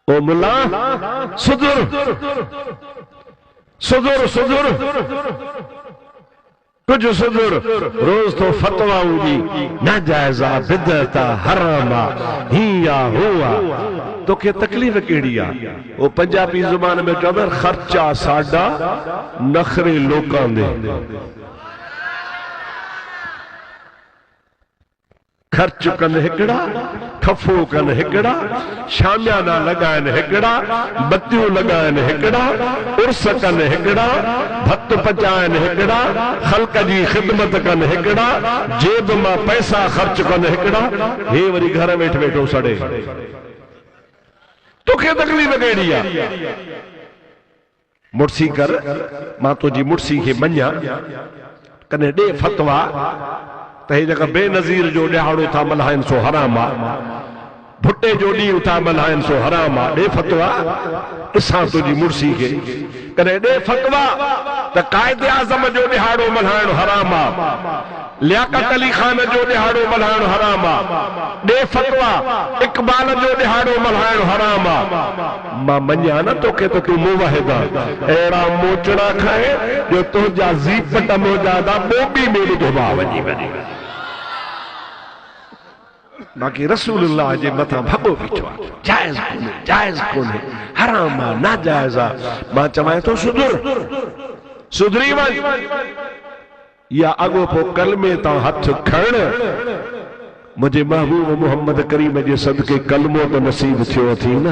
ओ मुल्ला सुधुर सुधुर सुधुर कुछ सुधुर। रोज तो फतवा होगी ना जायजा बिदता हरामा हिया हुआ तो के तकलीफ केड़ी आ। वो पंजाबी जुबान में कहते खर्चा साडा नखरे लोकां दे। खर्च कन हिकड़ा खफो कन हिकड़ा शामियाना लगाइन हिकड़ा बत्तियों लगाइन हिकड़ा उर्स कन हिकड़ा भत्त पचाइन हिकड़ा खल्क जी खिदमत कन हिकड़ा जेब मां पैसा खर्च कन हिकड़ा। हे वरी घर वेठ वेठो सड़े तोखे तकलीफ केड़ी आ। मुर्सी कर मां तुझी मुर्सी के मञा कने दे फतवा ते जगह बेनज़ीर जो ॾियारो था मल्हाइनि सो हराम आ। भुट्टे जो ॾींहुं था मल्हाइनि सो हराम आ। ॾे फतवा ॾिसां तुंहिंजी मुर्सी खे कॾहिं ॾे फतवा त कायदे आज़म जो ॾिहाड़ो मल्हाइणु हराम आ। लियाकत अली खान जो ॾिहाड़ो मल्हाइणु हराम आ। ॾे फतवा इक़बाल जो ॾिहाड़ो मल्हाइणु हराम आ। मां मञा न तोखे त तूं मुवाहिद आ। अहिड़ा मोचड़ा खाए जो तुंहिंजा ज़ीप टमोजा दा ॿोबी में धोबा वञी वञी। बाक़ी रसूलुल्लाह जे मथां भॻो बीठो आहे। जायज़ कोन्हे हराम आहे नाजायज़ आहे। मां चवां थो सुधुर सुधरी वञ या अॻो पोइ कलमे तां हथ खण। मुंहिंजे महबूब मोहम्मद करीम जे सदके कलमो तो नसीब थियो थी न।